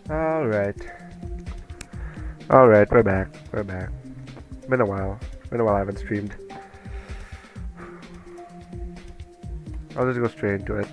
Alright. Alright, we're back. We're back. Been a while. Been a while I haven't streamed. I'll just go straight into it.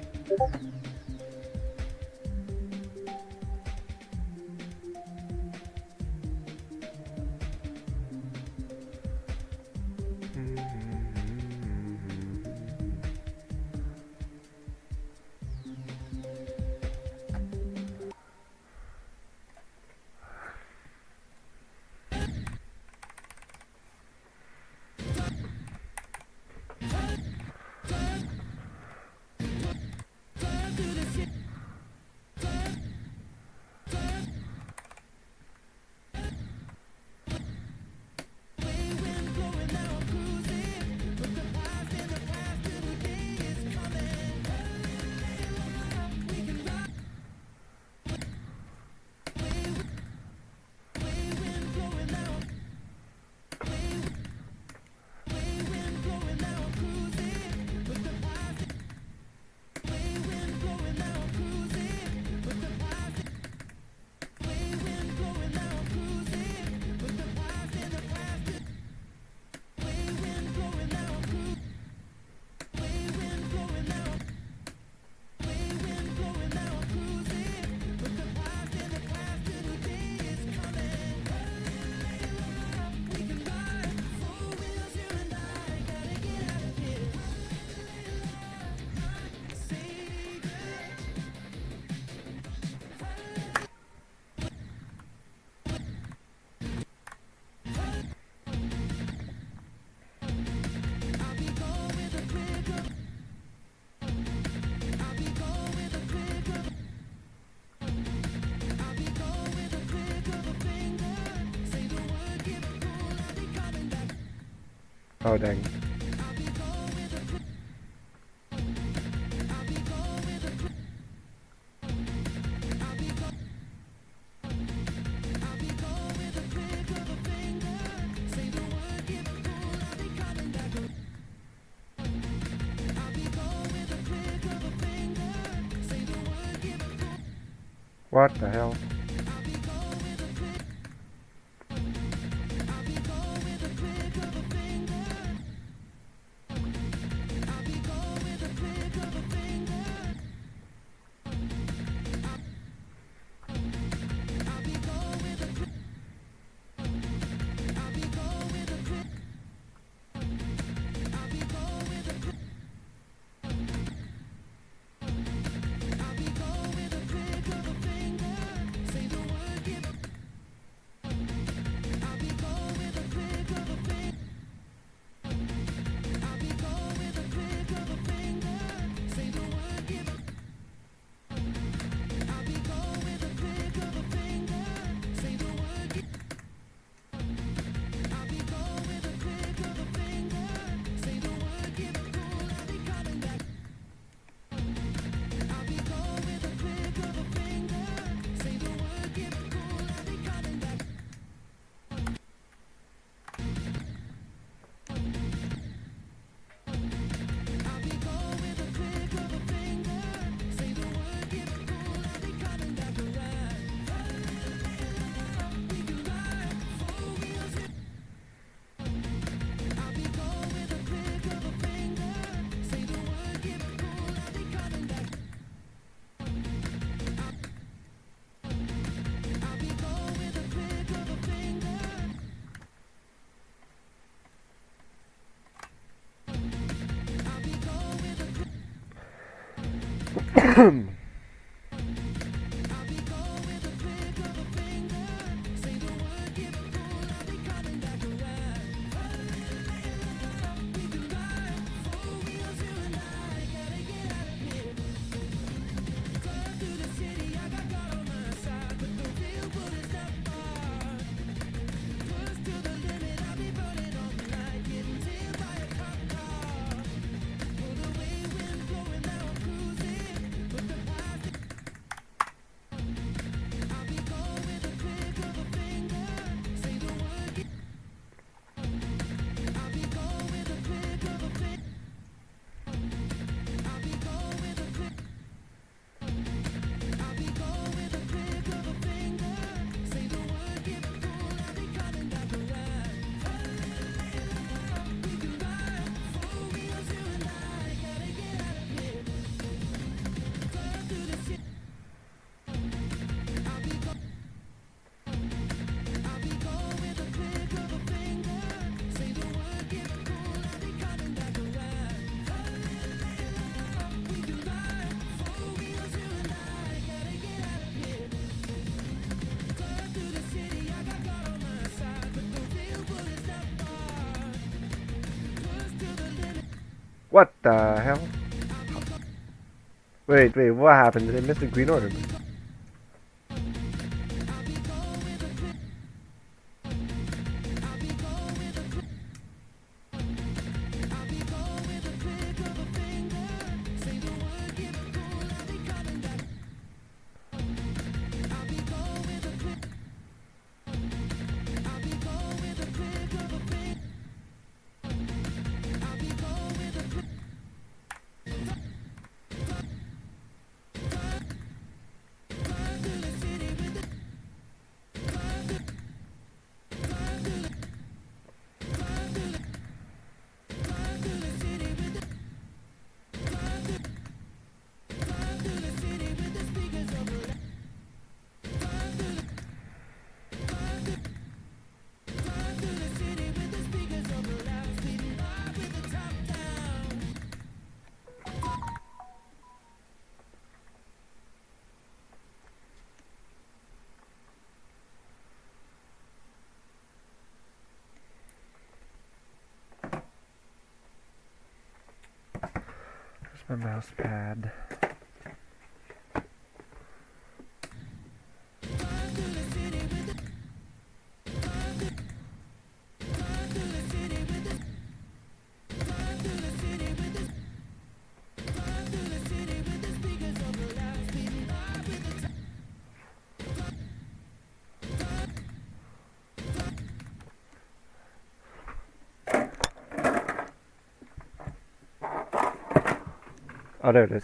Oh dang. What the hell? the hell? Wait, what happened? Did I miss the green order? My mouse pad. Oh, there it is.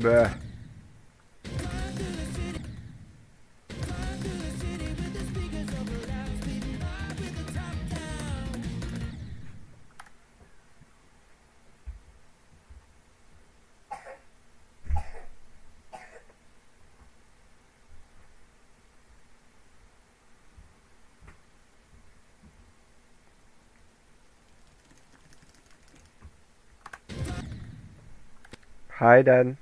Bruh. Hi, Dan.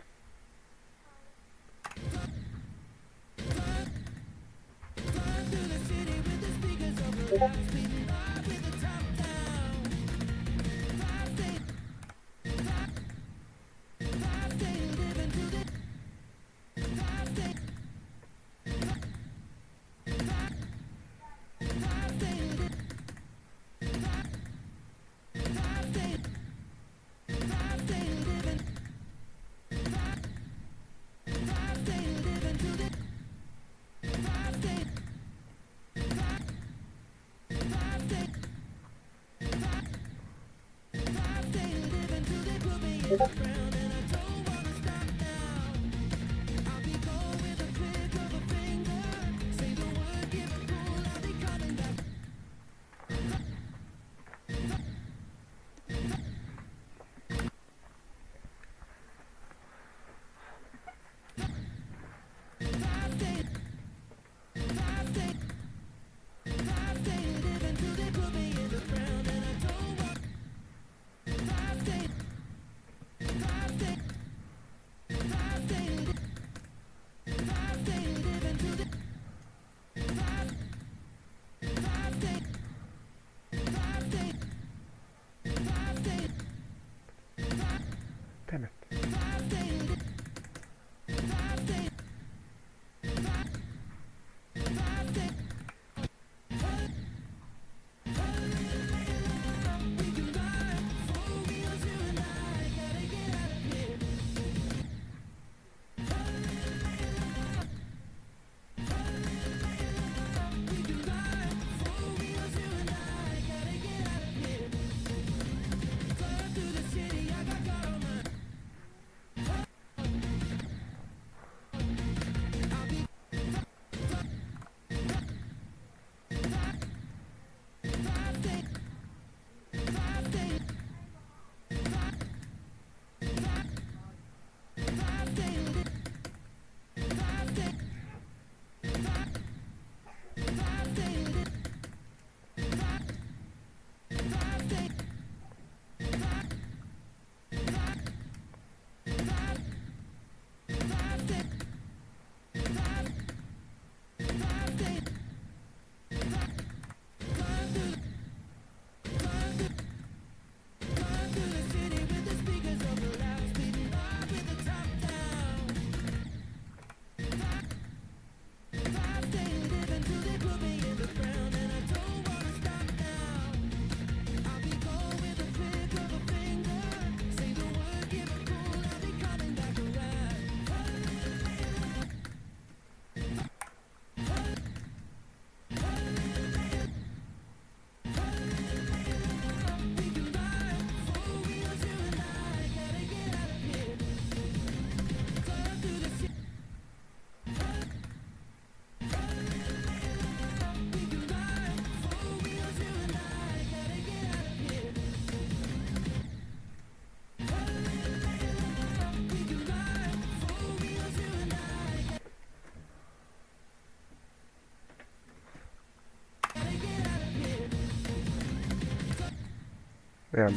am.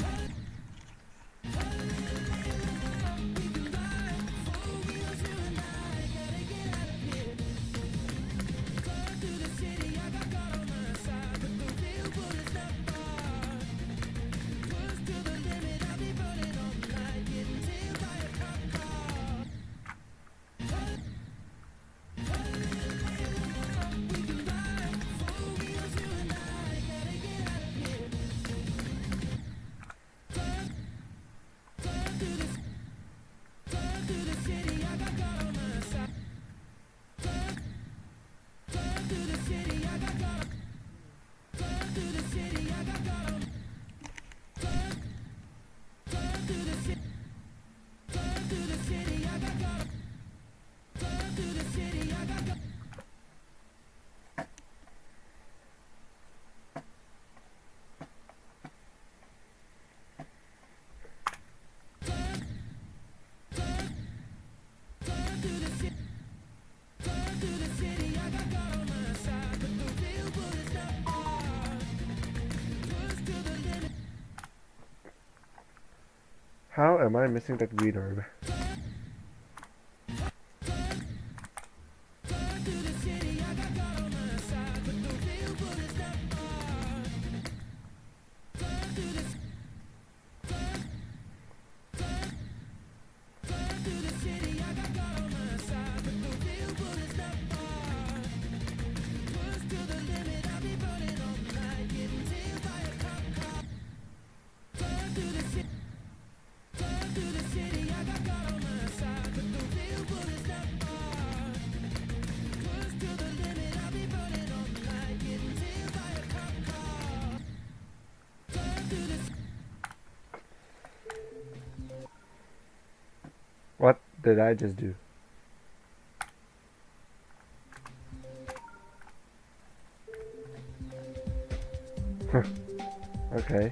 How am I missing that reverb? What did I just do? Okay.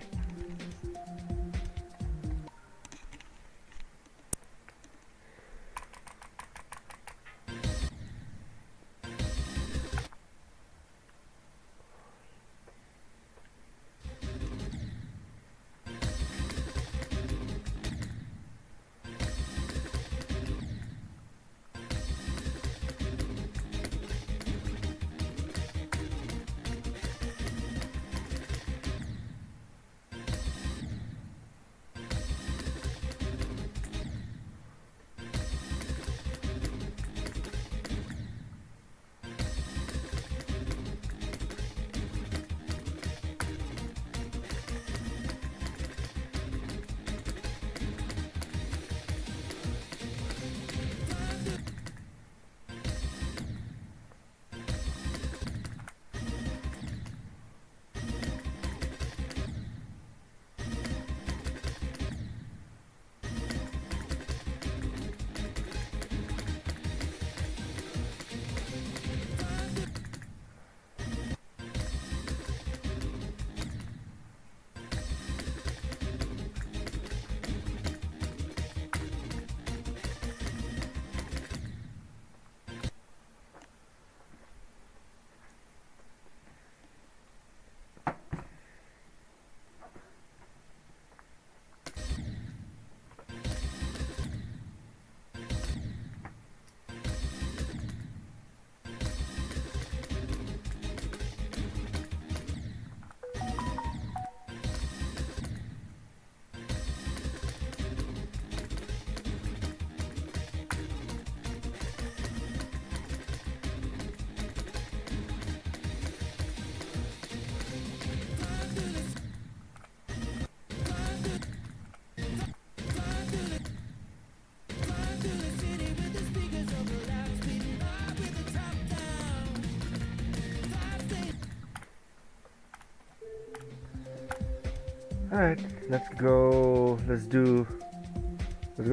Alright, let's go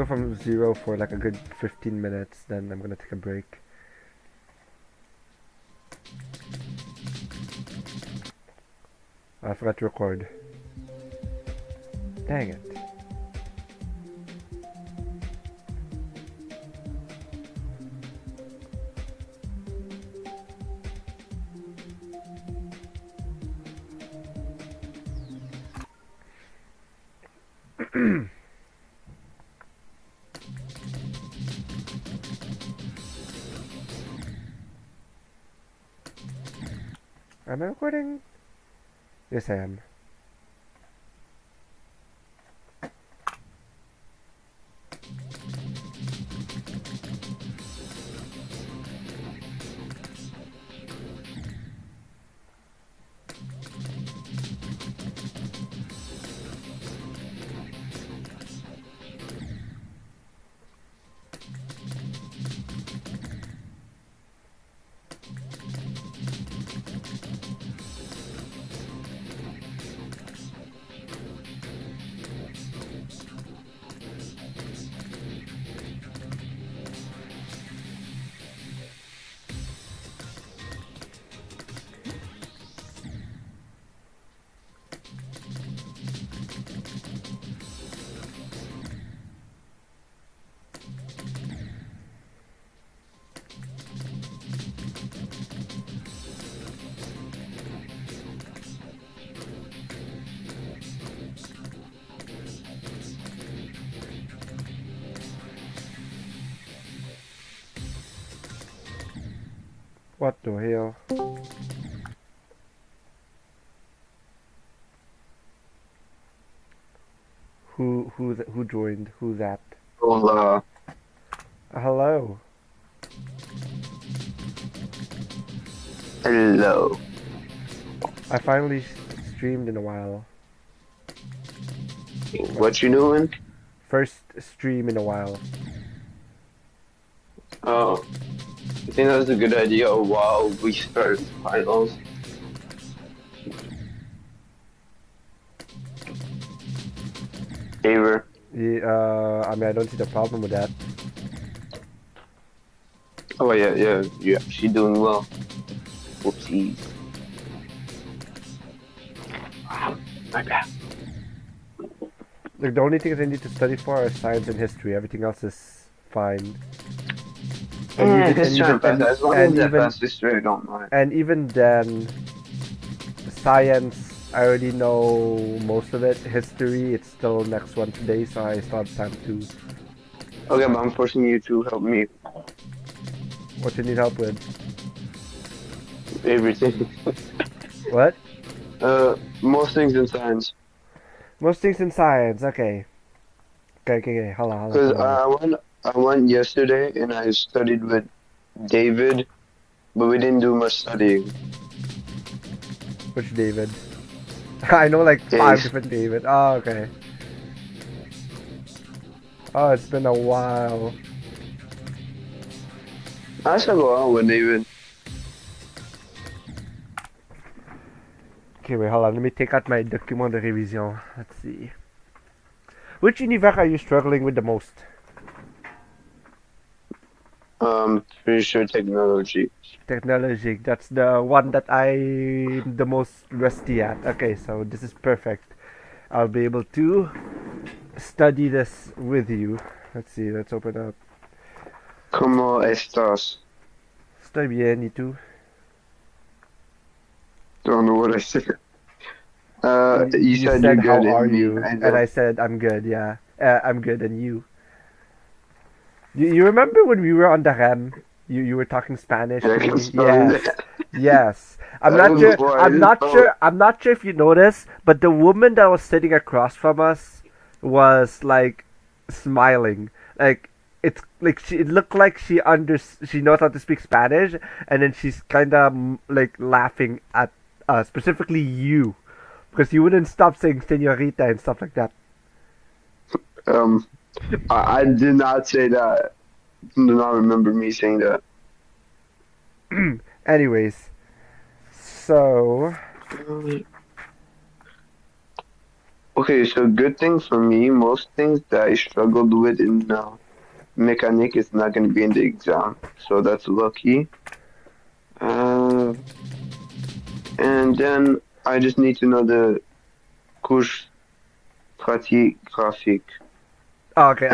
from 0 for like a good 15 minutes, then I'm gonna take a break. I forgot to record. Dang it. Am I recording? Yes, I am. What the hell? Who joined? Who's that? Hola. Hello. Hello. I finally streamed in a while. What you doing? First stream in a while. Oh, I think that was a good idea while we start finals. Favor. Yeah, I mean, I don't see the problem with that. Oh yeah, you're actually doing well. Whoopsies. My bad. Like, the only things I need to study for are science and history. Everything else is fine. History and pass. As long as I pass history, I don't mind. And even then, science, I already know most of it. History, it's still next one today, so I still have time to. Okay, but I'm forcing you to help me. What you need help with? Everything. What? Most things in science. Most things in science, okay. Okay, hold on. Because I went yesterday and I studied with David, but we didn't do much studying. Which David? I know like Dave. 5 different David. Oh, okay. Oh, it's been a while. I should go out with David. Okay, wait, hold on. Let me take out my document de révision. Let's see. Which univers are you struggling with the most? Pretty sure technology. Technology. That's the one that I'm the most rusty at. Okay, so this is perfect. I'll be able to study this with you. Let's see. Let's open up. ¿Cómo estás? Estoy bien, ¿y tú? Don't know what I said. You said you're good, how are you? And I said I'm good. Yeah, I'm good, and you? You remember when we were on the REM? You were talking Spanish to me? Yes. Yes. I'm not sure if you noticed, but the woman that was sitting across from us was like smiling. Like it looked like she knows how to speak Spanish, and then she's kind of like laughing at specifically you, because you wouldn't stop saying señorita and stuff like that. I did not say that. Do not remember me saying that. Anyways, so okay, so good thing for me, most things that I struggled with in mechanic is not going to be in the exam, so that's lucky. And then I just need to know the couche pratique graphique. Oh, okay.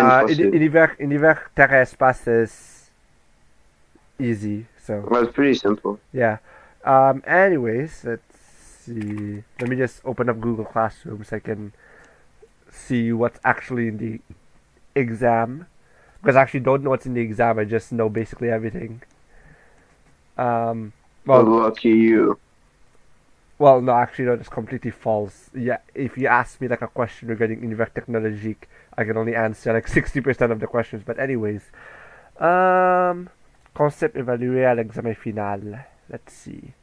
Univers terre espace is easy, so Well, it's pretty simple. yeah. Anyways, let's see. Let me just open up Google Classroom so I can see what's actually in the exam. Because I actually don't know what's in the exam. I just know basically everything. Well, lucky you. Well, no, actually, no, that's completely false. Yeah, if you ask me like a question regarding univers technologique, I can only answer like 60% of the questions. But anyways, concept évalué à l'examen final. Let's see.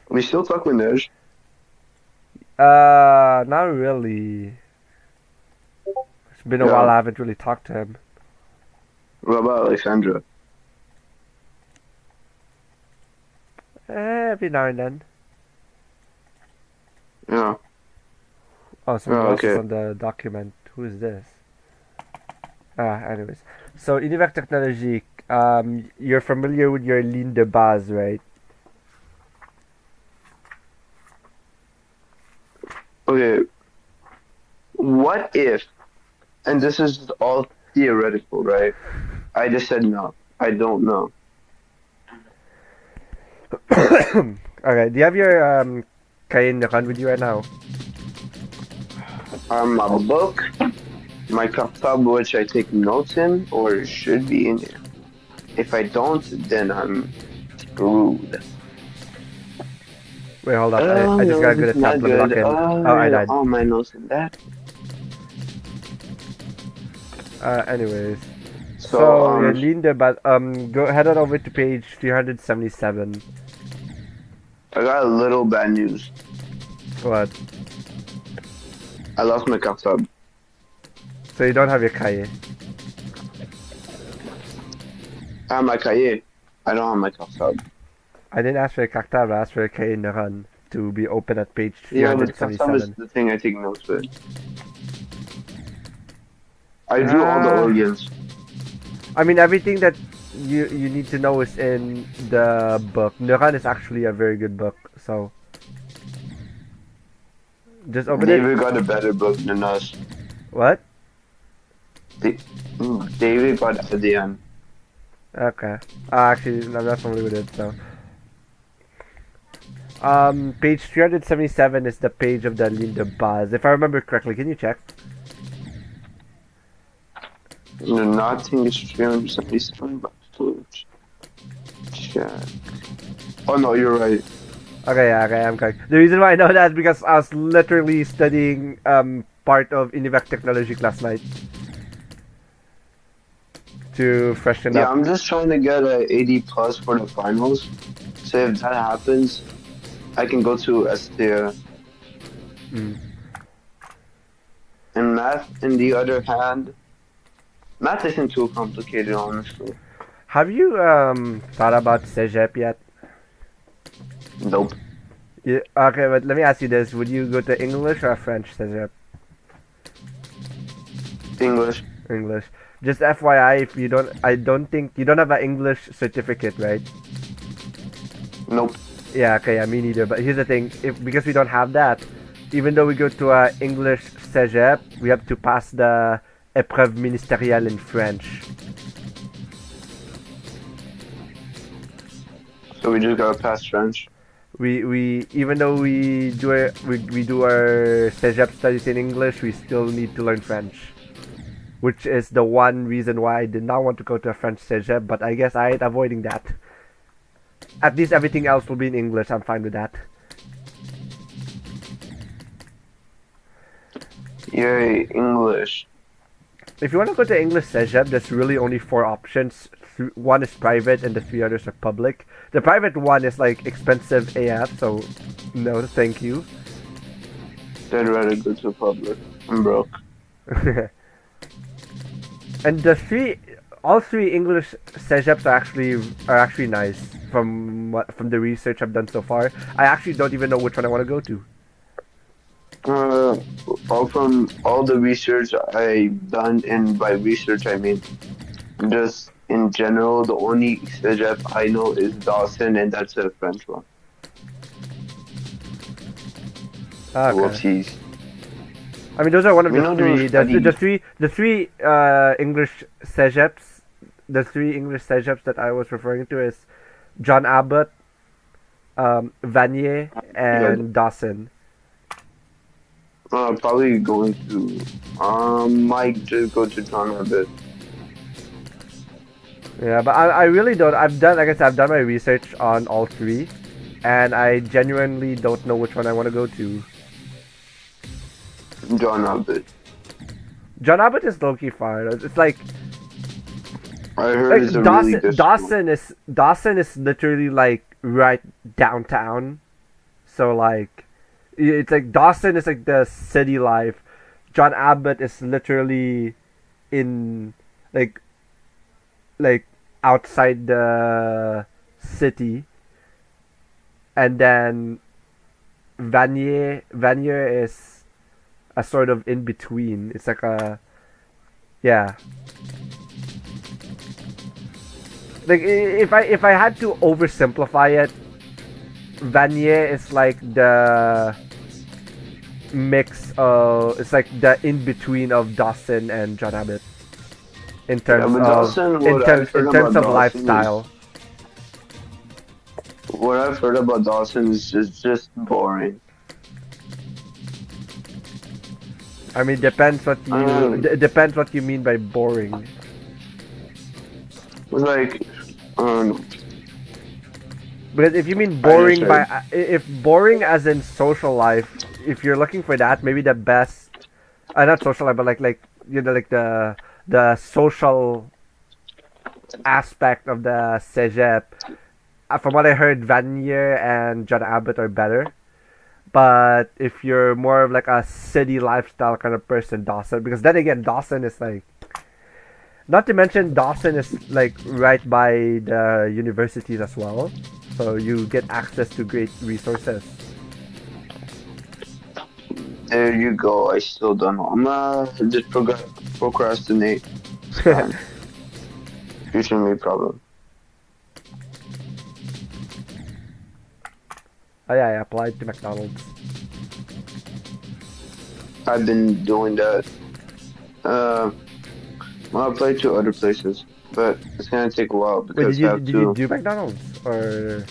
We still talk with Neige? Not really. It's been a while. I haven't really talked to him. What about Alexandra? Every now and then. Yeah. Oh, somebody else is on the document. Who is this? Anyways. So, univers technologique. You're familiar with your ligne de base, right? Okay. What if, and this is all theoretical, right? I just said no. I don't know. Okay, do you have your Cayenne with you right now? My book, my laptop, which I take notes in, or should be in here. If I don't, then I'm screwed. Wait, hold up. I just gotta go to tab. Let me lock in. I died. All my notes in that. Anyways. So your ligne de base. Go head on over to page 377. I got a little bad news. What? I lost my laptop. So you don't have your cahier? I have my cahier. I don't have my laptop. I didn't ask for a cactave, I asked for a cahier in the run to be open at page 377. Yeah, but laptop is the thing I take notes with. I drew all the organs. I mean, everything that you need to know is in the book. Neuron is actually a very good book, so just open it. David got a better book than us. What? David got at the end. Okay. Actually, I'm not familiar with it, so. Page 377 is the page of the ligne de base. If I remember correctly, can you check? No, nothing is 377, but check. Oh no, you're right. Okay, I'm correct. The reason why I know that is because I was literally studying part of univers technologique last night to freshen up. Yeah, I'm just trying to get a 80 plus for the finals. So if that happens, I can go to STR. And math, on the other hand, math isn't too complicated, honestly. Have you thought about Cégep yet? Nope. Yeah, okay, but let me ask you this: would you go to English or French Cégep? English. English. Just FYI, if you don't, I don't think you don't have an English certificate, right? Nope. Yeah, okay, yeah, me neither. But here's the thing: because we don't have that, even though we go to a English Cégep, we have to pass the épreuve ministérielle in French. So we just gotta pass French. We even though we do our Cégep studies in English, we still need to learn French, which is the one reason why I did not want to go to a French Cégep. But I guess I ain't avoiding that. At least everything else will be in English. I'm fine with that. Yay, English. If you want to go to English Cégep, there's really only 4 options. One is private and the 3 others are public. The private one is like expensive AF, so no thank you. I'd rather go to public. I'm broke. And all three English Cégeps are actually nice from the research I've done so far. I actually don't even know which one I want to go to. From all the research I've done, and by research I mean just in general, the only Cégep I know is Dawson, and that's a French one. Okay. Whoopsies. I mean, those are one of the three. The three English Cégeps, the 3 English Cégeps that I was referring to is John Abbott, Vanier, and Dawson. Probably going to might just go to John a bit. Yeah, but I really don't. I've done, like I said, I've done my research on all three, and I genuinely don't know which one I want to go to. John a bit. John Abbott is low-key far. It's like I heard it's a really good school. Dawson is literally like right downtown. So like it's like Dawson is like the city life. John Abbott is literally in like like outside the city, and then Vanier is a sort of in between. It's like a yeah. Like if I had to oversimplify it, Vanier is like the mix of, it's like the in between of Dawson and John Abbott in terms but of Dawson, what I've heard in about terms of Dawson lifestyle. What I've heard about Dawson is just boring. I mean, depends what you depends what you mean by boring. Like, Because if you mean boring by if boring as in social life, if you're looking for that, maybe the best, not social life, but like you know, like the social aspect of the Cégep. From what I heard, Vanier and John Abbott are better. But if you're more of like a city lifestyle kind of person, Dawson, because then again, Dawson is like, not to mention Dawson is like right by the universities as well, so you get access to great resources. There you go. I still don't know. I'm just procrastinate. It's fine. Future me problem. Oh yeah, I applied to McDonald's. I've been doing that. Well, I applied to other places, but it's gonna take a while because Wait, did you do McDonald's or?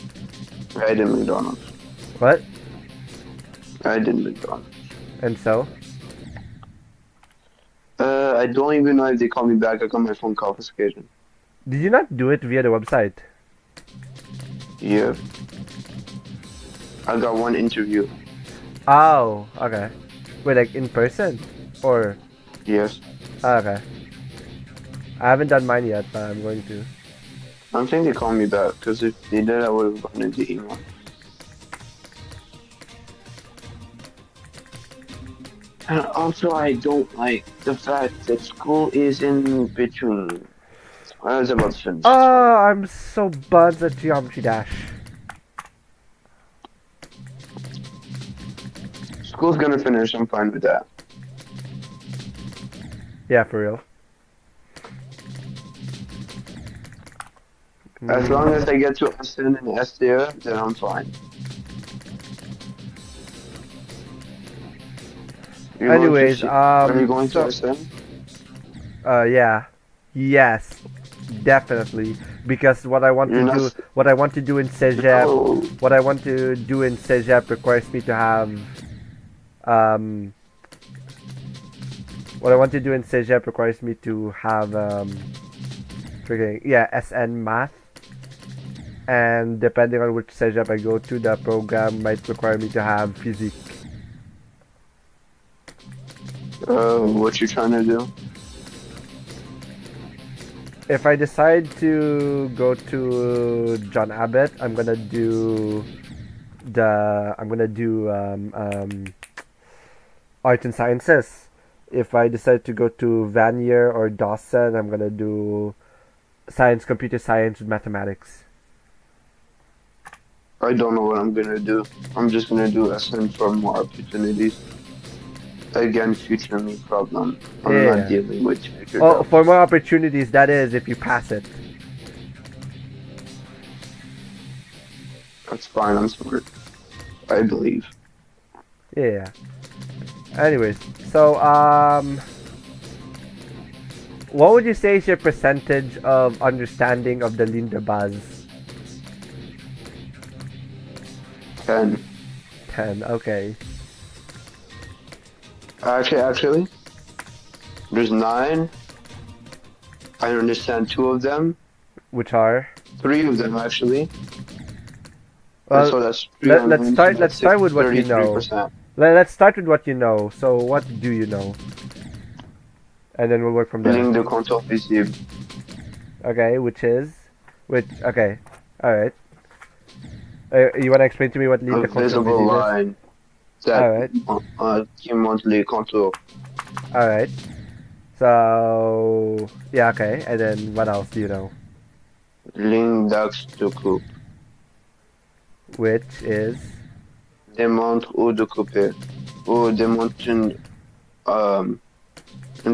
I did McDonald's. What? I did McDonald's. And so? I don't even know if they call me back. I got my phone confiscated. Did you not do it via the website? Yeah. I got one interview. Oh, okay. Wait, like in person? Or? Yes. Okay. I haven't done mine yet, but I'm going to. I don't think they called me back, because if they did, I would have gotten the email. And also, I don't like the fact that school is in between. I was about to finish. Oh, I'm so buzzed at Geometry Dash. School's gonna finish, I'm fine with that. Yeah, for real. As long as I get to SN and S there, then I'm fine. Anyways, are you going to SN? Yeah. Yes. Definitely. Because what I want to do, what I want to do in Cégep, what I want to do in Cégep requires me to have, what I want to do in Cégep requires me to have, SN Math. And depending on which Cégep I go to, the program might require me to have Physique. What you trying to do? If I decide to go to John Abbott, I'm gonna do Arts and Sciences. If I decide to go to Vanier or Dawson, I'm gonna do Science, Computer Science, with Mathematics. I don't know what I'm gonna do. I'm just gonna do SN for more opportunities. Again, future me problem. I'm not dealing with future. Oh, for more opportunities, that is, if you pass it. That's fine, I'm smart. I believe. Yeah. Anyways, so, what would you say is your percentage of understanding of the ligne de base? 10. 10, okay. Actually, there's 9. I understand 2 of them. Which are? 3 of them actually. And Well, so that's 3 on let's start. Let's start with what you know. 33%. Let's start with what you know. So, what do you know? And then we'll work from there. Ligne de contour visible. Okay, okay, all right. You want to explain to me what ligne de A contour visible visible is? line that qui montre les contours. All right. So yeah, okay. And then what else do you know? Ligne d'axe de coupe. Which is? Démontre ou de couper. Ou démontre une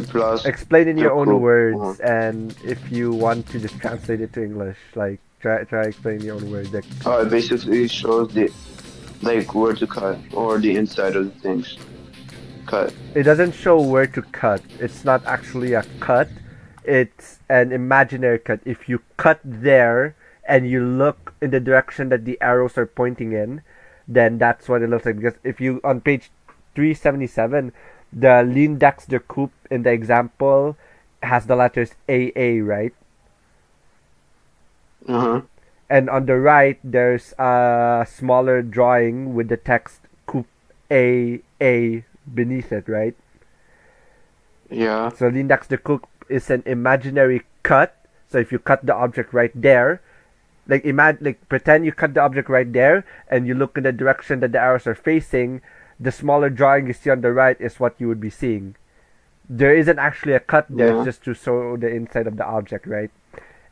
place. Explain in de your own coupe. words, and if you want to just translate it to English, like try explaining your own words. Like, it basically shows where to cut or the inside of the things. Cut. it doesn't show where to cut. It's not actually a cut. It's an imaginary cut. If you cut there and you look in the direction that the arrows are pointing in, then that's what it looks like. Because if you on page 377, the Lindex de coupe in the example has the letters AA, right? And on the right, there's a smaller drawing with the text coupe AA beneath it, right? Yeah. So Lindex de coupe is an imaginary cut. So if you cut the object right there, like pretend you cut the object right there, and you look in the direction that the arrows are facing, the smaller drawing you see on the right is what you would be seeing. There isn't actually a cut there, it's just to show the inside of the object, right?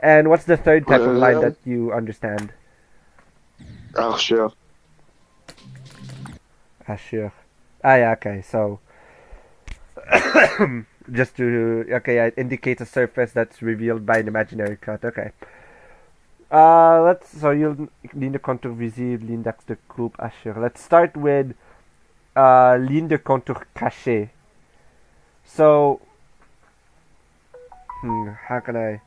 And what's the third type of line that you understand? Archure. Archure. Ah, yeah, okay, so just to it indicates a surface that's revealed by an imaginary cut. Okay. You'll ligne de contour visible, l'index de coupe, archure. Let's start with ligne de contour caché. So, how can I?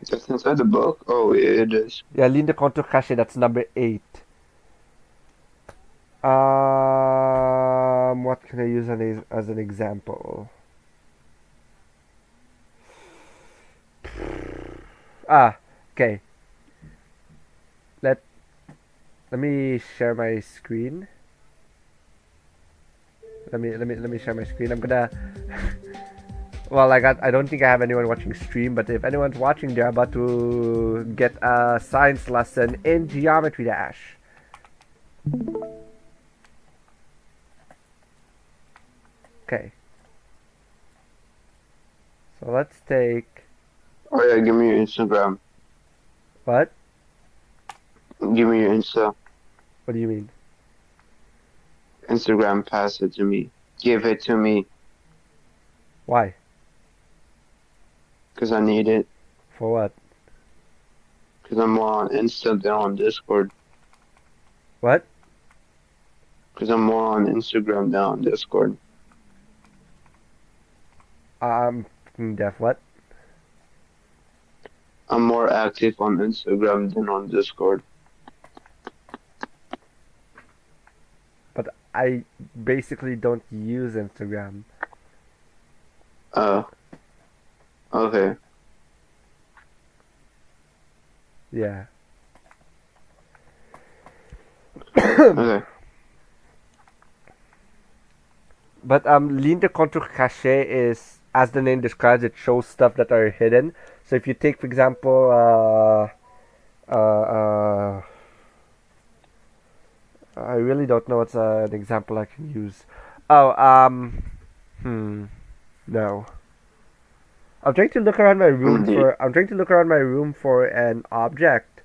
That's inside the book? Oh, yeah, it is. Yeah, ligne de contour caché, that's number 8. What can I use as an example? Okay. Let me share my screen. Let me share my screen. I'm gonna. Well, I don't think I have anyone watching stream, but if anyone's watching, they're about to get a science lesson in Geometry Dash. Okay. So let's take. Oh yeah, give me your Instagram. What? Give me your Insta. What do you mean? Instagram, pass it to me. Give it to me. Why? Because I need it. For what? Because I'm more on Insta than on Discord. What? Because I'm more on Instagram than on Discord. Deaf what? I'm more active on Instagram than on Discord. But I basically don't use Instagram. Okay. Yeah. Okay. But ligne de contour caché is, as the name describes, it shows stuff that are hidden. So if you take, for example, I really don't know what's an example I can use. No. I'm trying to look around my room for an object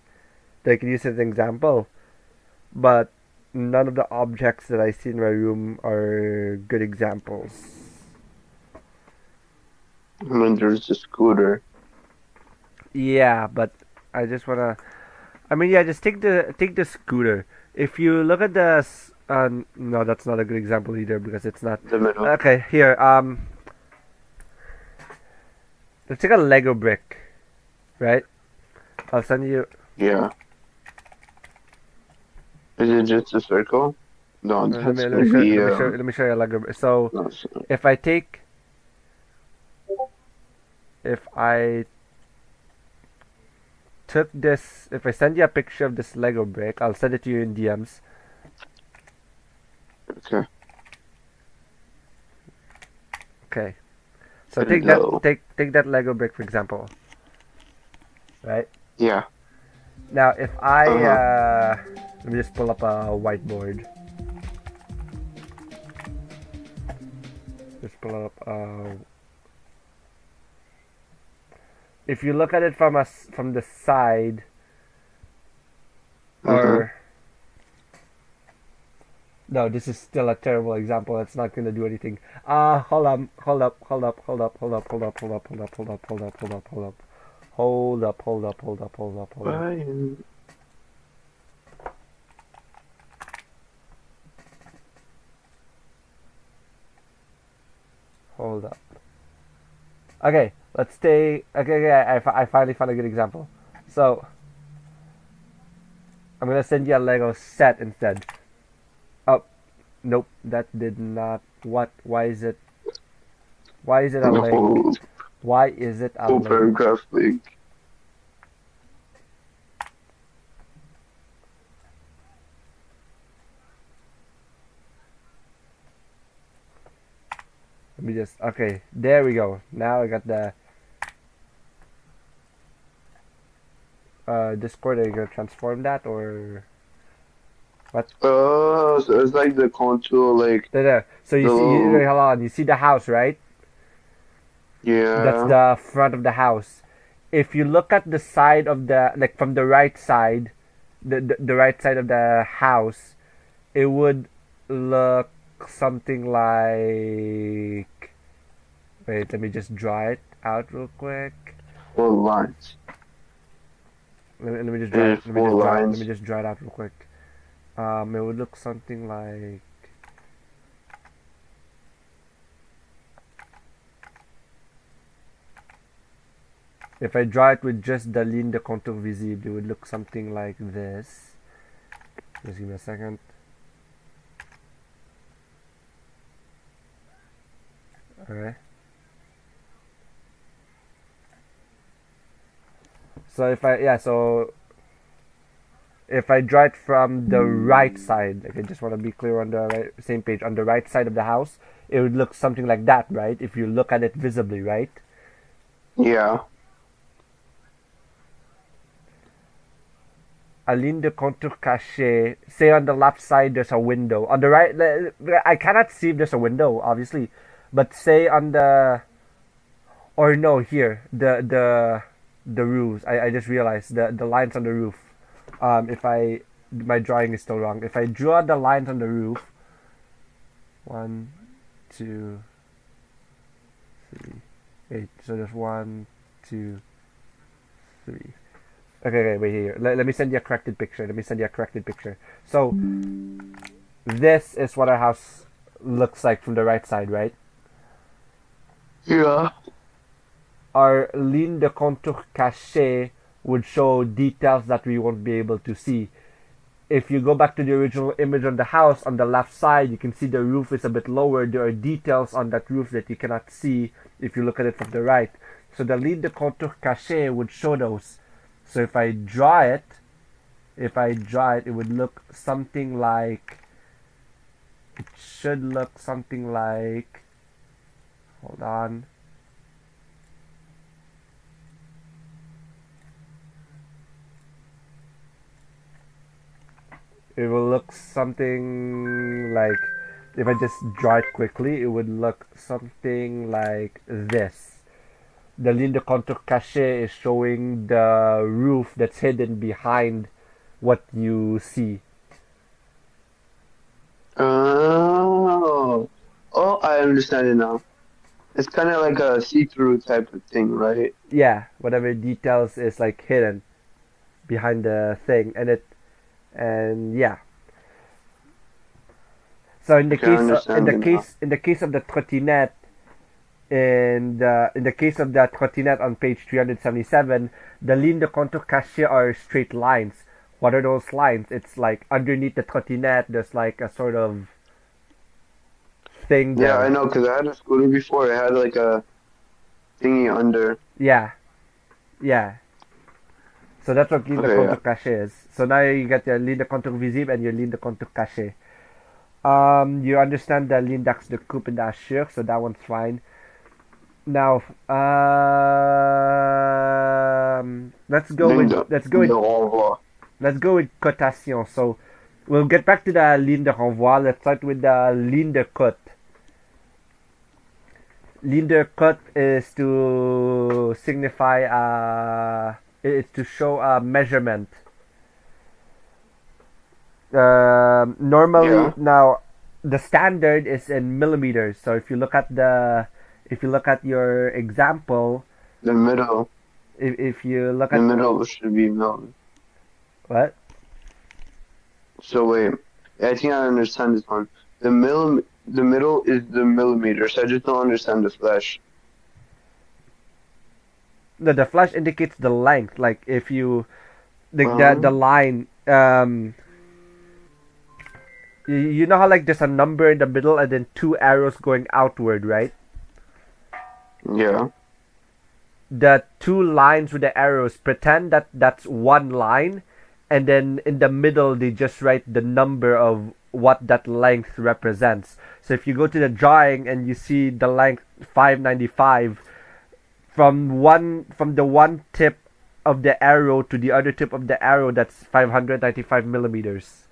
that I can use as an example, but none of the objects that I see in my room are good examples. I mean, there's the scooter. Yeah, but I just wanna. Just take the scooter. If you look at the, no, that's not a good example either because it's not. The middle. Okay, here. Let's take a Lego brick, right? I'll send you. Yeah. Is it just a circle? No, Let me that's let gonna me show be let me show you a Lego. So no, if I take if I took this, if I send you a picture of this Lego brick, I'll send it to you in DMs. okay. Okay. So Hello. take that Lego brick for example, right? Yeah. Now if I Uh-huh. let me just pull up a whiteboard. Just pull up. If you look at it from the side, Uh-huh. or no, this is still a terrible example. It's not gonna do anything. Hold up, hold up, hold up, hold up, hold up, hold up, hold up, hold up, hold up, hold up, hold up, hold up, hold up, hold up, hold up, hold up, hold up. Bye. Hold up. Okay, let's take. Okay, I finally found a good example. So I'm gonna send you a Lego set instead. Oh, nope, that did not. What? Why is it? Why is it a link? Oh, Why is it a full link? paragraph link. Let me just. Okay, there we go. Now I got the Discord. Are you gonna transform that or what? Oh, so it's like the contour, like There. So you the see, little, hold on. You see the house, right? That's yeah. the front of the house. If you look at the side of the, like from the right side, the right side of the house, it would look something like. Wait, let me just draw it out real quick. 4 lines. Let me just draw And it. Let me four just draw it. Let me lines. just draw it out real quick. It would look something like. If I draw it with just the ligne de contour visible, it would look something like this. Just give me a second. Alright. So if I draw it from the right side, like I just want to be clear on the same page, on the right side of the house, it would look something like that, right? If you look at it visibly, right? Yeah. A ligne de contour caché. Say on the left side there's a window. On the right, I cannot see if there's a window, obviously, but say on the, or no, here the roofs. I just realized the lines on the roof. If I My drawing is still wrong. If I draw the lines on the roof, 1, 2, 3. Wait, so there's 1, 2, 3. Okay, wait here. Let me send you a corrected picture. Let me send you a corrected picture. So this is what our house looks like from the right side, right? Yeah. Our ligne de contour caché would show details that we won't be able to see. If you go back to the original image on the house, on the left side, you can see the roof is a bit lower. There are details on that roof that you cannot see if you look at it from the right. So the ligne de contour caché would show those. So if I draw it, it would look something like, it should look something like, hold on. It will look something like, if I just draw it quickly, it would look something like this. The ligne de contour caché is showing the roof that's hidden behind what you see. Oh. Oh, I understand it now. It's kind of like a see-through type of thing, right? Yeah, whatever details is like hidden behind the thing, and yeah. So in the Okay, I case understand it now. in the case of the trottinette, in the case of that trottinette on page 377, the ligne de contour caché are straight lines, What are those lines? It's like underneath the trottinette, there's like a sort of thing Yeah, I there. know, because I had a scooter before. It had like a thingy under. Yeah, yeah. So that's what ligne de Okay, yeah. contour caché is. So now you get your ligne de contour visible and your ligne de contour caché. You understand the ligne d'axe de coupe and the hachure, so that one's fine. Now, let's go Ligne with de, let's go de with renvoi. let's go with cotation. So we'll get back to the ligne de renvoi. Let's start with the ligne de cote. Ligne de cote is to signify it's to show a measurement. Normally, Yeah, now the standard is in millimeters. So if you look at your example, the middle. if you look The at middle should be mil. what So wait, I think I understand this one. The middle is the millimeters. I just don't understand the flash. the flash indicates the length. Like if you the Um, line you know how like there's a number in the middle and then two arrows going outward, right? yeah. The two lines with the arrows, pretend that that's one line, and then in the middle they just write the number of what that length represents. So if you go to the drawing and you see the length 595, from the one tip of the arrow to the other tip of the arrow, that's 595 millimeters.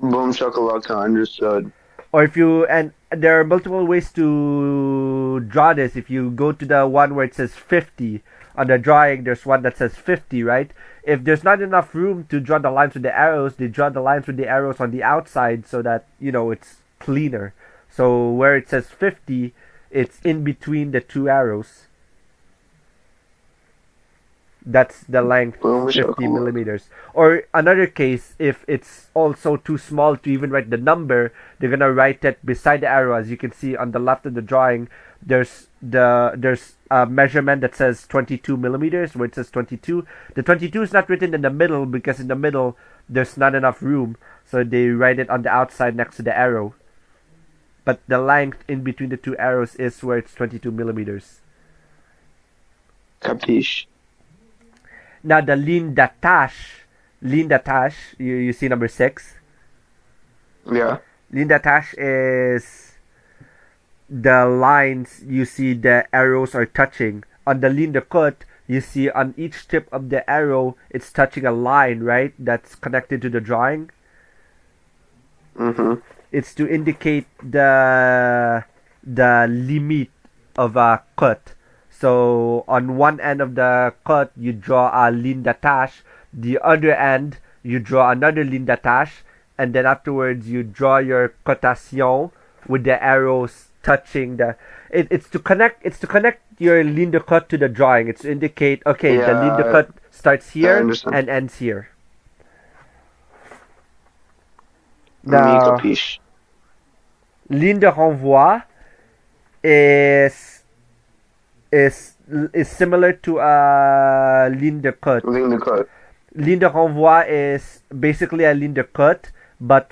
Boom shakalaka, understood. Or if you, and there are multiple ways to draw this. If you go to the one where it says 50 on the drawing, there's one that says 50, right? If there's not enough room to draw the lines with the arrows, they draw the lines with the arrows on the outside so that it's cleaner. So where it says 50, it's in between the two arrows. That's the length, Boom 50 shakalaka. millimeters. Or another case, if it's also too small to even write the number, they're gonna write it beside the arrow. As you can see on the left of the drawing, there's a measurement that says 22 millimeters, where it says 22. The 22 is not written in the middle because in the middle there's not enough room, so they write it on the outside next to the arrow. But the length in between the two arrows is where it's 22 millimeters. Capiche. Now the ligne d'attache, you see number 6. Yeah. Ligne d'attache is the lines you see the arrows are touching. On the ligne de cote, you see on each tip of the arrow, it's touching a line, right? That's connected to the drawing. Mm-hmm. It's to indicate the limit of a cut. So on one end of the cut, you draw a ligne d'attache. The other end, you draw another ligne d'attache, and then afterwards you draw your cotation with the arrows touching the. It's to connect your ligne de cut to the drawing. It's to indicate, okay, the ligne de Yeah, cut starts I here understand. and ends here. Me Now, capiche. ligne de renvoi is similar to a ligne de cut. Ligne de cote. Ligne de renvoi is basically a ligne de cut, but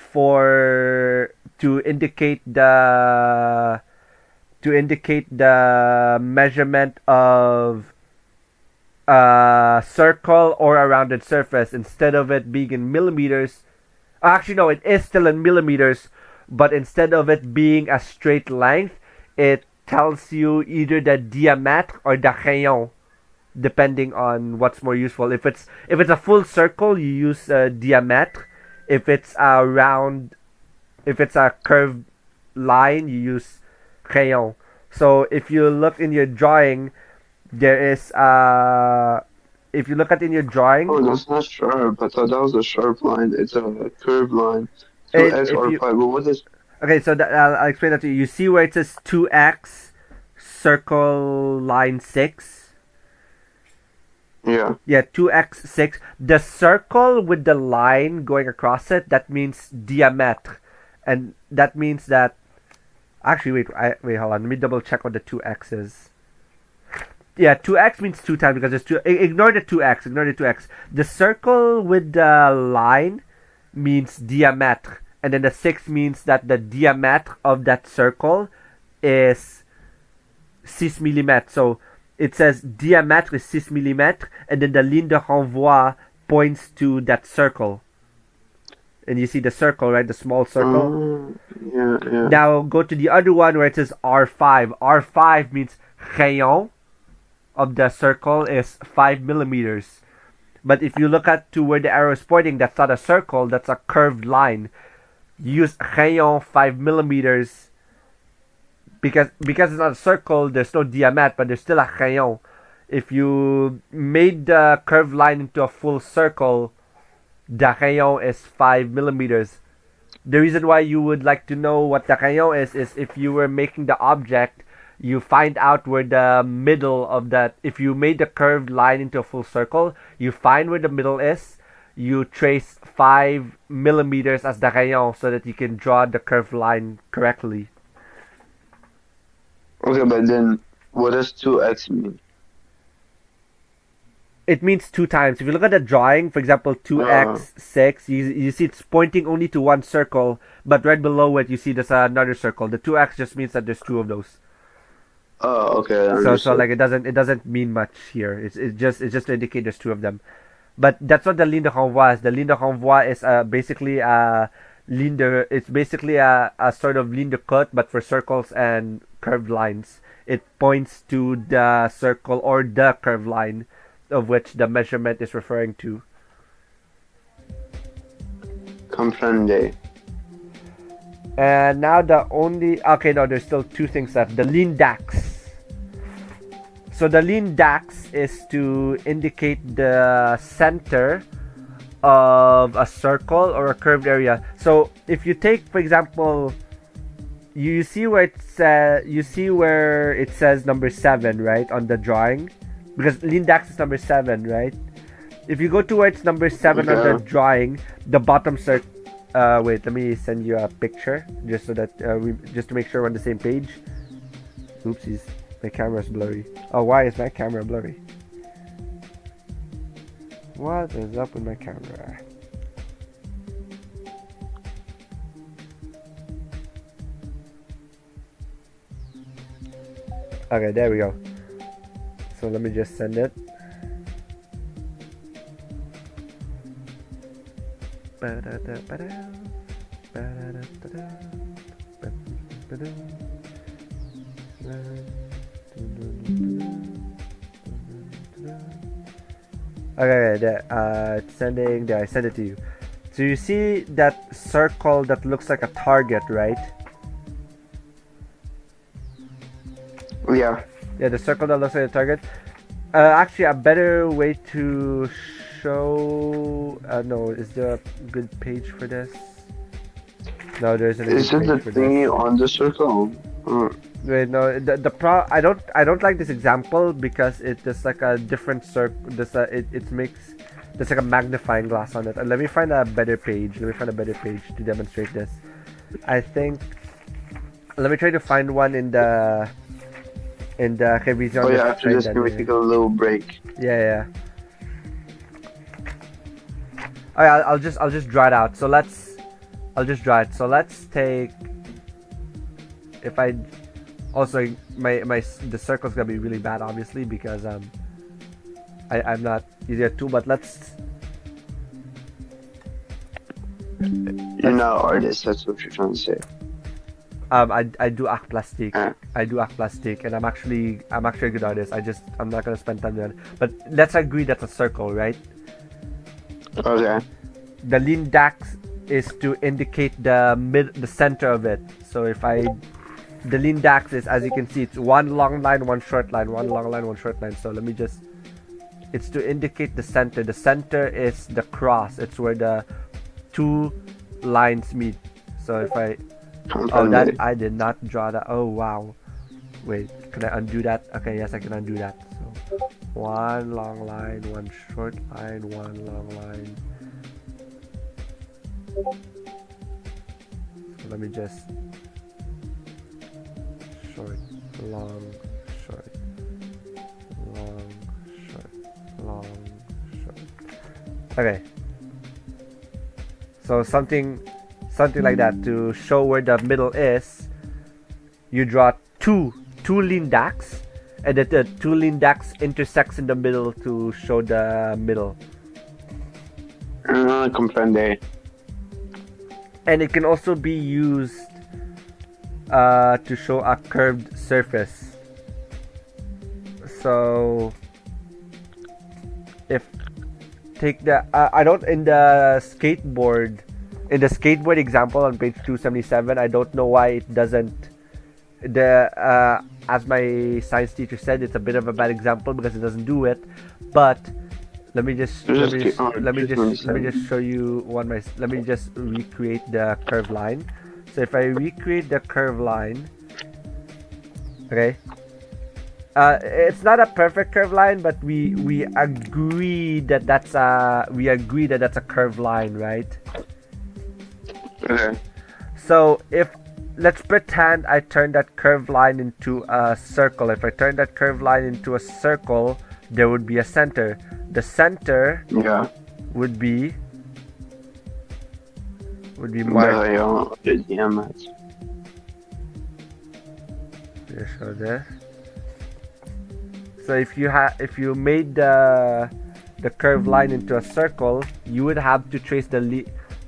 to indicate the measurement of a circle or a rounded surface. Instead of it being in millimeters, actually no, it is still in millimeters, but instead of it being a straight length, it tells you either the diamètre or the rayon, depending on what's more useful. If it's a full circle, you use diamètre. If it's a curved line, you use rayon. So if you look in your drawing, there is if you look at in your drawing, Oh, that's not sharp. I thought that was a sharp line. It's a curved line. 2x if or you 5. But what is? okay, so I'll explain that to you. You see where it says 2x circle line 6? Yeah. Yeah, 2x6. The circle with the line going across it, that means diamètre. And that means that... Actually, wait, hold on. Let me double check what the 2x is. Yeah, 2x means 2 times because there's two. Ignore the 2x. Ignore the 2x. The circle with the line means diameter, and then the 6 means that the diameter of that circle is 6 mm. So it says diameter is 6 mm, and then the ligne de renvoi points to that circle. And you see the circle, right? The small circle. Yeah. Now go to the other one where it says R5. R5 means rayon of the circle is 5 millimeters. But if you look at to where the arrow is pointing, that's not a circle, that's a curved line. Use rayon 5 millimeters because it's not a circle, there's no diameter, but there's still a rayon. If you made the curved line into a full circle, the rayon is 5 millimeters. The reason why you would like to know what the rayon is if you were making the object, you find out where the middle of that, if you made the curved line into a full circle, you find where the middle is, you trace 5 millimeters as the rayon so that you can draw the curved line correctly. Okay, but then what does 2x mean? It means 2 times. If you look at the drawing, for example, 2x6, you see it's pointing only to one circle, but right below it you see there's another circle. The 2x just means that there's 2 of those. Oh, okay. So like it doesn't mean much here. It's just to indicate there's 2 of them. But that's what the ligne de renvoi is. The ligne de renvoi is basically a it's basically a sort of ligne de cote, but for circles and curved lines. It points to the circle or the curved line of which the measurement is referring to. Comprende. And now there's still 2 things left. The ligne d'axe. So the ligne d'axe is to indicate the center of a circle or a curved area. So if you take, for example, you see where it says number 7, right, on the drawing, because ligne d'axe is number 7, right? If you go to where it's number 7 on the drawing, the bottom circle. Wait, let me send you a picture just so that just to make sure we're on the same page. Oopsies, my camera's blurry. Oh, why is my camera blurry? What is up with my camera? Okay, there we go. So let me just send it. Okay, it's sending. There, I sent it to you. So you see that circle that looks like a target, right? Yeah. Yeah, the circle that looks like a target. Actually, a better way to show. No, is there a good page for this? No, there isn't. Is it the thingy on the circle? Wait, no. I don't like this example because it's like a different circle. It makes there's like a magnifying glass on it. Let me find a better page. Let me find a better page to demonstrate this. I think. Let me try to find one in the revision. Oh yeah, after this, can we take a little break? Yeah. Alright, I'll just draw it out. So I'll just draw it. So let's take. If I also the circle's gonna be really bad, obviously, because I'm not easier too. But let's. You're not an artist. That's what you're trying to say. I do art plastique. I do art plastique, and I'm actually a good artist. I'm not gonna spend time on it. But let's agree that's a circle, right? Okay. The ligne d'axe is to indicate the center of it. So the ligne d'axe is, as you can see, it's one long line, one short line, one long line, one short line. So let me just. It's to indicate the center. The center is the cross. It's where the 2 lines meet. So if I. Oh, that I did not draw that. Oh wow. Wait, can I undo that? Okay, yes, I can undo that. So one long line, one short line, one long line. So let me just short, long, short, Okay. So something like that to show where the middle is. You draw two lean dacks, and that the two lean dacks intersects in the middle to show the middle. Comprende. And it can also be used to show a curved surface. So if take the I don't in the skateboard example on page 277, I don't know why it doesn't. The as my science teacher said, it's a bit of a bad example because it doesn't do it. But let me just show you one. Let me just recreate the curved line. So if I recreate the curved line, okay. It's not a perfect curved line, but we agree that that's a curved line, right? Okay. So if let's pretend I turn that curved line into a circle. If I turn that curved line into a circle, there would be a center. The center would be marked. Just show this. So if you made the curved line into a circle, you would have to trace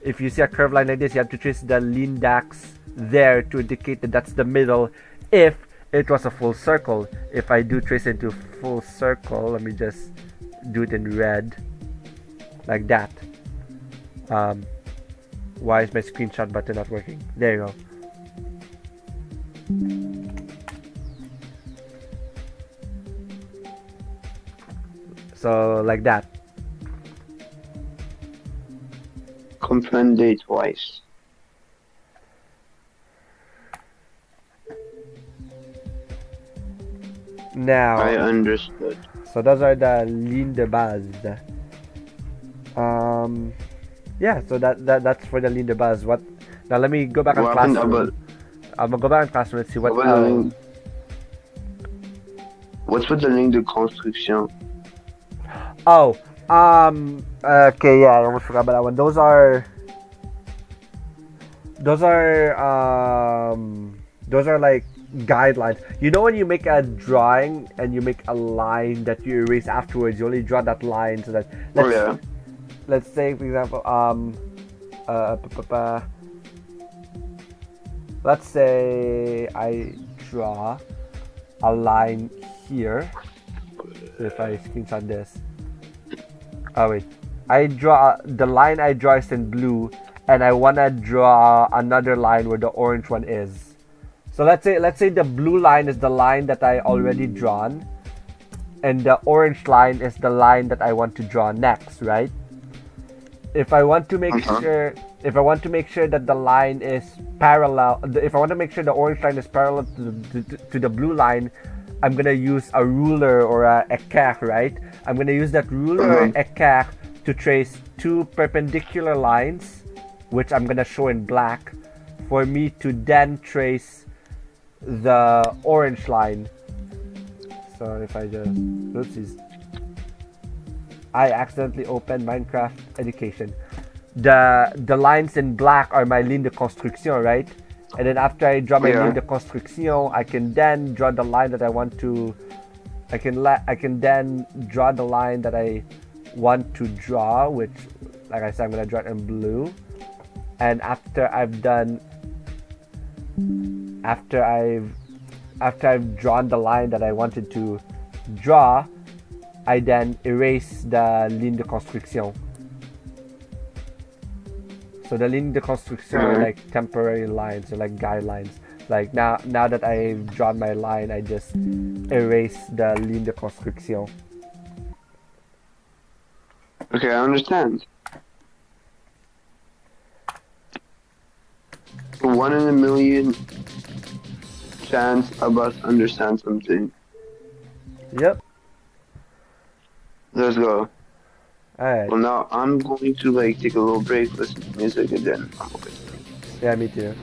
if you see a curved line like this, you have to trace the lean dacks there to indicate that that's the middle. If it was a full circle, if I do trace it into full circle, let me just do it in red, like that. Why is my screenshot button not working? There you go. So like that. Comprende twice. Now I understood. So those are the ligne de base. Yeah, so that's for the ligne de base. What now? Let me go back on classroom. I'm gonna go back on classroom and see what. What's with the ligne de construction? Oh, okay, yeah, I almost forgot about that one. Those are like guidelines. You know when you make a drawing and you make a line that you erase afterwards, you only draw that line so that let's say for example let's say I draw a line here. If I screenshot this. Oh wait. The line I draw is in blue and I wanna draw another line where the orange one is. So let's say the blue line is the line that I already drawn, and the orange line is the line that I want to draw next, right? If I want to make sure that the line is parallel, if I want to make sure the orange line is parallel to the blue line, I'm gonna use a ruler or a équerre, right? I'm gonna use that ruler or équerre to trace two perpendicular lines, which I'm gonna show in black, for me to then trace the orange line. So if I just oopsies, I accidentally opened Minecraft Education. The lines in black are my ligne de construction, right? And then after I draw my ligne de construction, I can then draw the line that I want to. I can then draw the line that I want to draw, which, like I said, I'm gonna draw it in blue. And after I've drawn the line that I wanted to draw, I then erase the ligne de construction. So the ligne de construction are like temporary lines or like guidelines. Like now that I've drawn my line, I just erase the ligne de construction. Okay, I understand. 1 in a million chance of us understand something. Yep. Let's go. Alright. Well, now I'm going to take a little break, listen to music, and then I'm okay. Yeah, me too.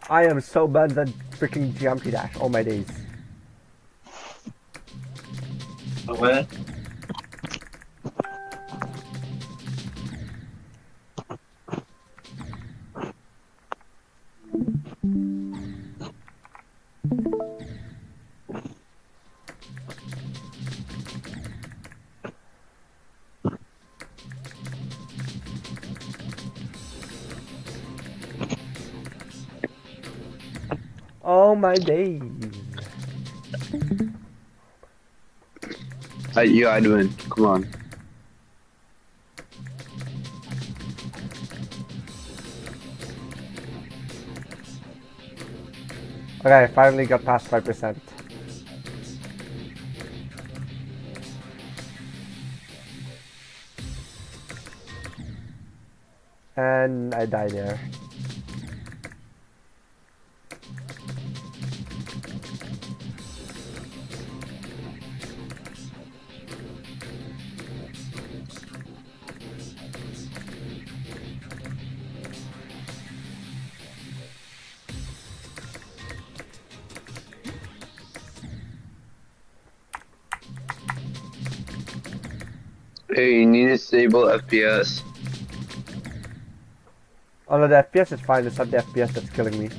I am so bad at freaking geometry dash. Oh my days. What? Oh my days. Yeah, I'd win. Come on. Okay, I finally got past 5%. And I died there. Hey, you need to disable FPS. Oh no, the FPS is fine. It's not the FPS that's killing me.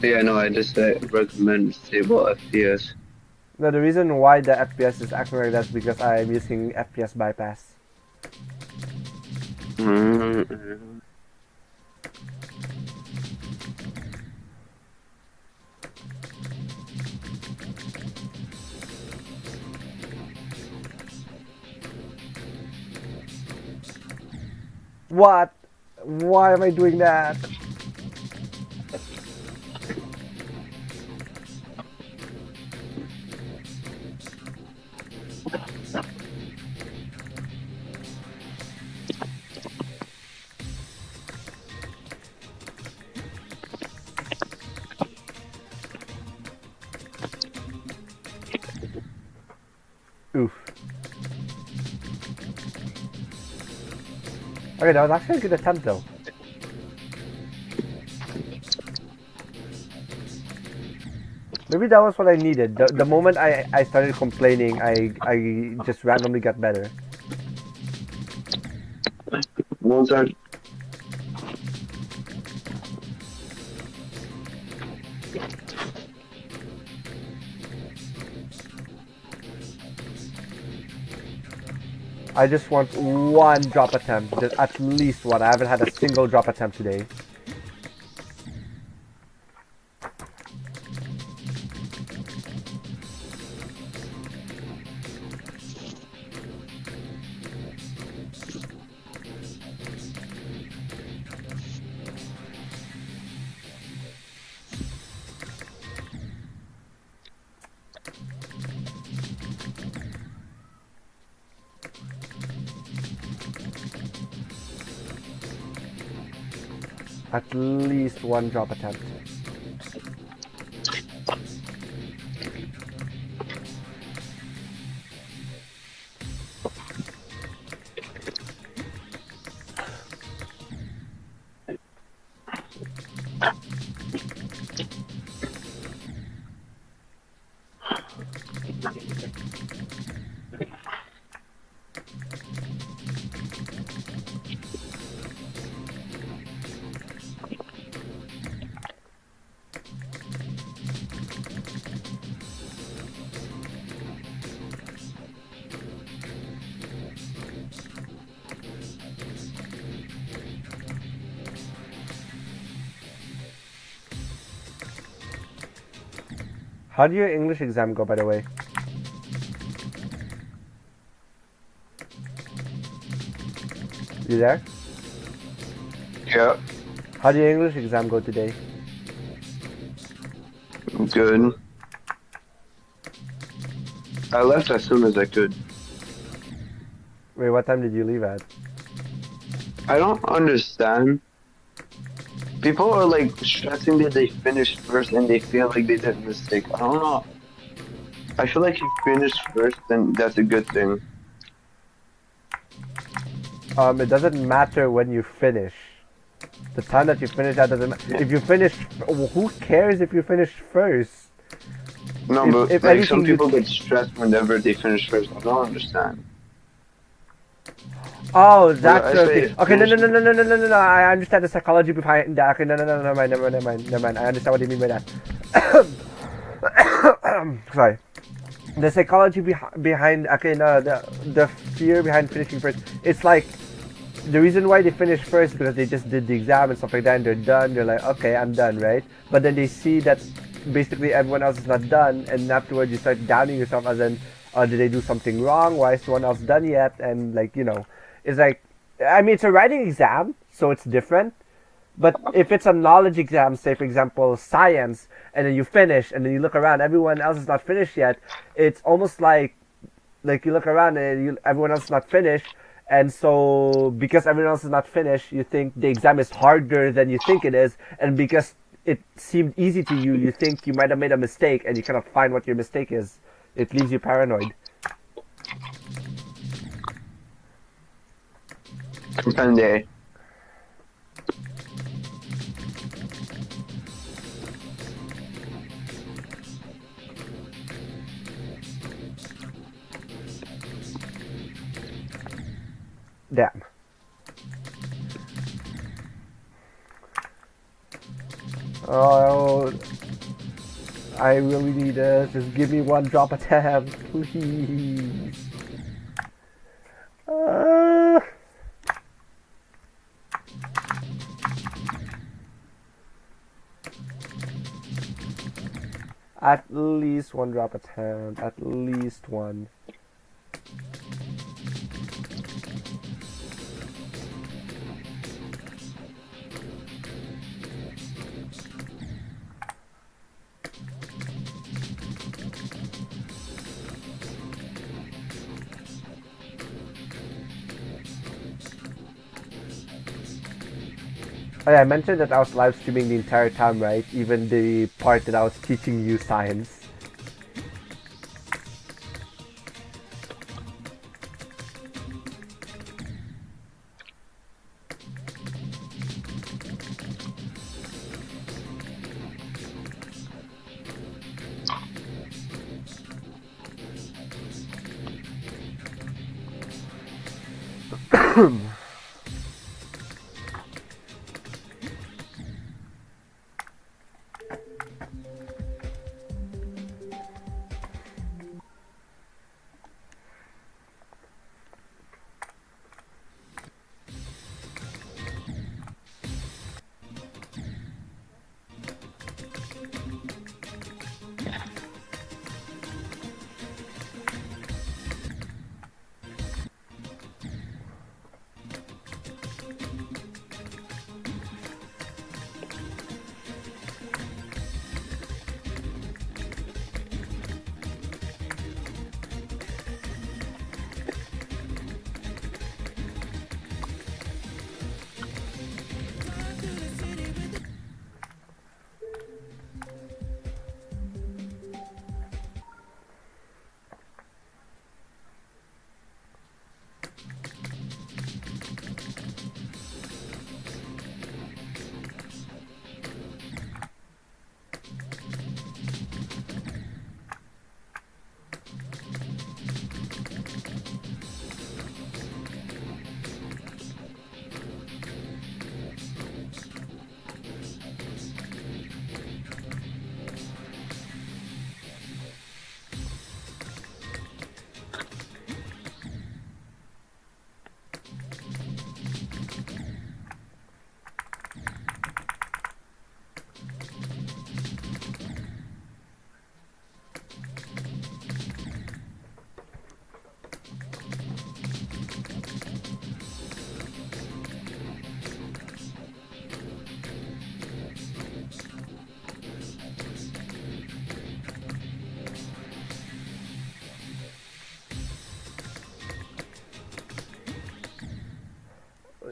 Yeah, no, I just recommend disable FPS. No, the reason why the FPS is acting like that is because I'm using FPS bypass. Mm-hmm. What? Why am I doing that? Oof. Okay, that was actually a good attempt though. Maybe that was what I needed. The moment I started complaining, I just randomly got better. Mozart. I just want one drop attempt. Just at least one. I haven't had a single drop attempt today. At least one drop attempt. How did your English exam go, by the way? You there? Yeah, How did your English exam go today? good. I left as soon as I could. Wait, what time did you leave at? I don't understand. People are like stressing that they finished first and they feel like they did a mistake. I don't know. I feel like if you finish first, then that's a good thing. It doesn't matter when you finish. The time that you finish, that doesn't matter. If you finish, who cares if you finish first? No, but if like anything, some people get stressed whenever they finish first. I don't understand. Oh, Like, that's I okay. say Okay, no, finish. no, no, no, no, no, no, no, no. I understand the psychology behind that. Okay, no, no, no, never mind, never mind, never mind, never mind. I understand what you mean by that. Sorry. The psychology behind okay, no, the fear behind finishing first. It's like the reason why they finish first is because they just did the exam and stuff like that, and they're done. They're like, okay, I'm done, right? But then they see that basically everyone else is not done, and afterwards you start doubting yourself as in, did they do something wrong? Why is no one else done yet? And like it's like, I mean, it's a writing exam, so it's different. But if it's a knowledge exam, say for example science, and then you finish, and then you look around, everyone else is not finished yet. It's almost like you look around and everyone else is not finished, and so because everyone else is not finished, you think the exam is harder than you think it is, and because it seemed easy to you, you think you might have made a mistake, and you cannot find what your mistake is. It leaves you paranoid. Comprende. Damn. Oh, I really need this. Just give me one drop attempt, please. At least one drop attempt. At least one. Oh yeah, I mentioned that I was live streaming the entire time, right? Even the part that I was teaching you science.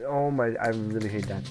Oh my, I really hate that.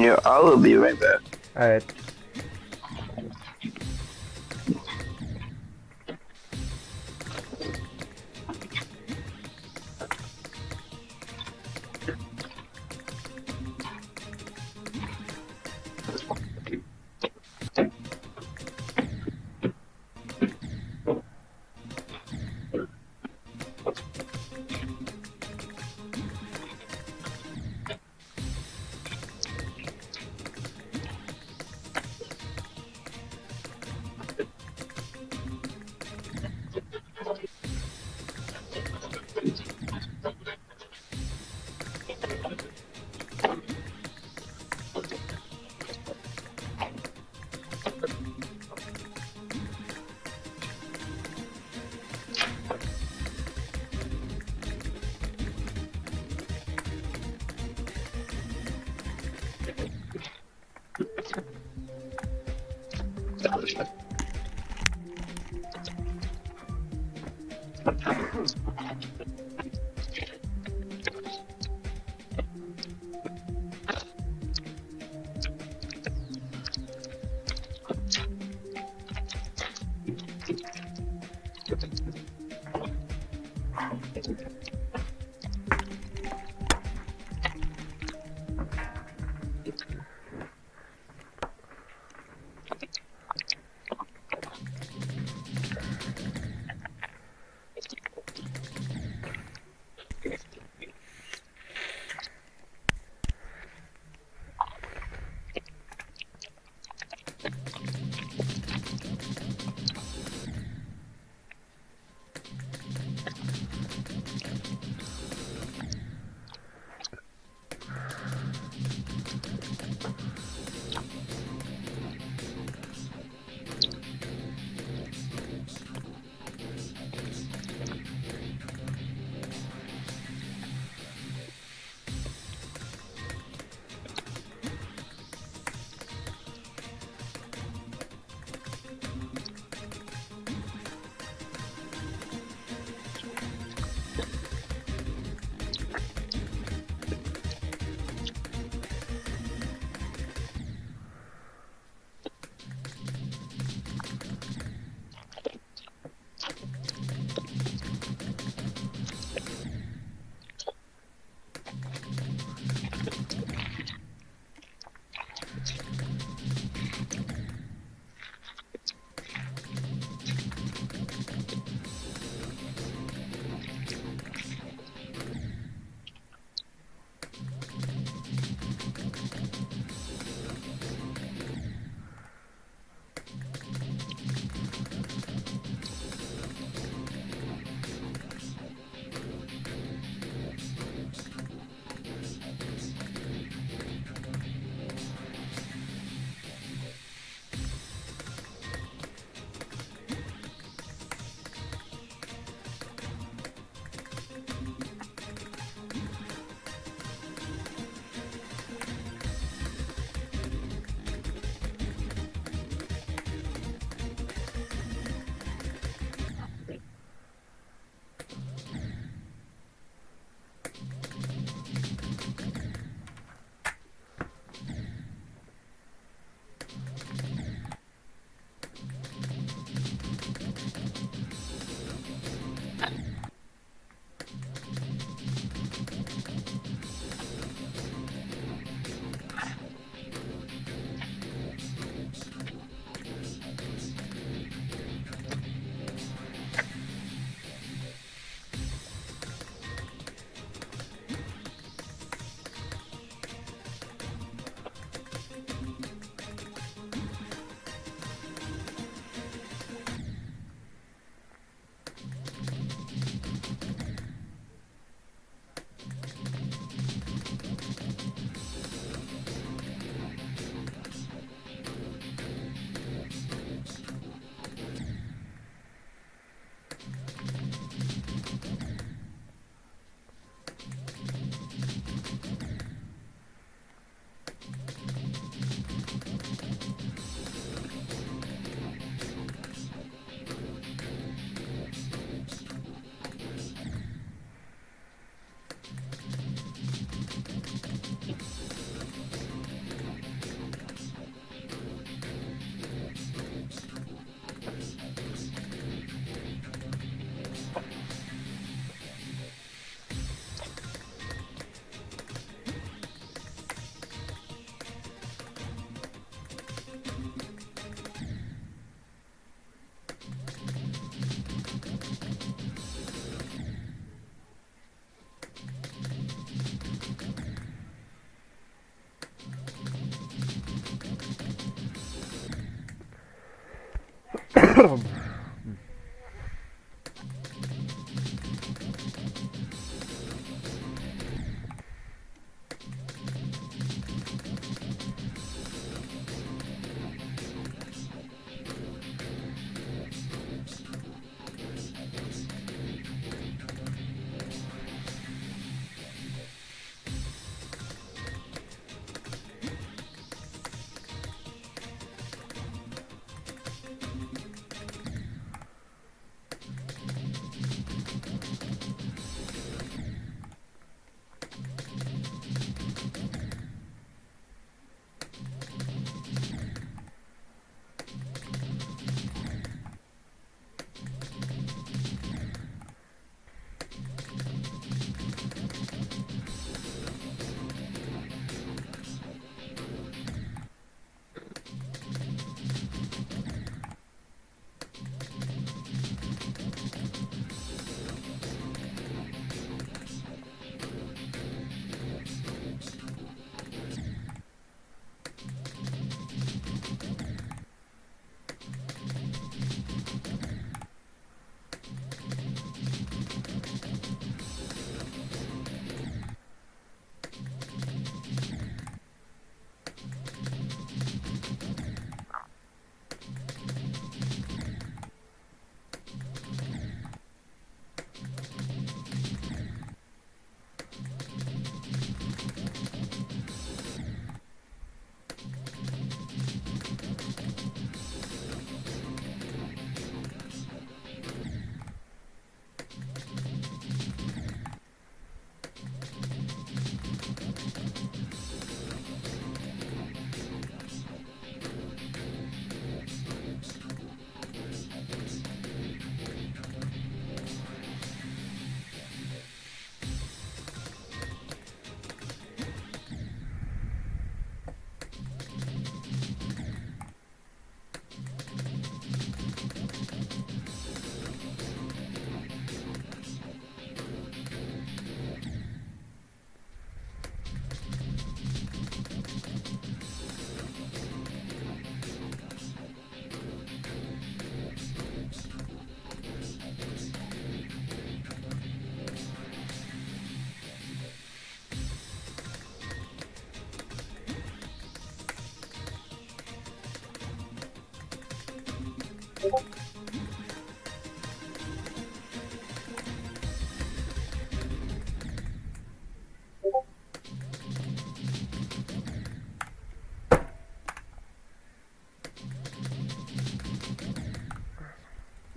Yeah, I will be right back. Alright.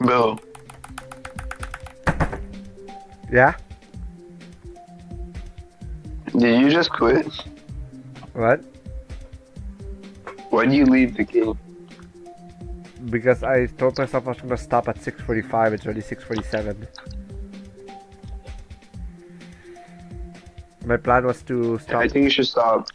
Bro, Yeah? did you just quit? What? Why do you leave the game? Because I told myself I was gonna stop at 6:45. It's already 6:47. My plan was to stop. I think you should stop.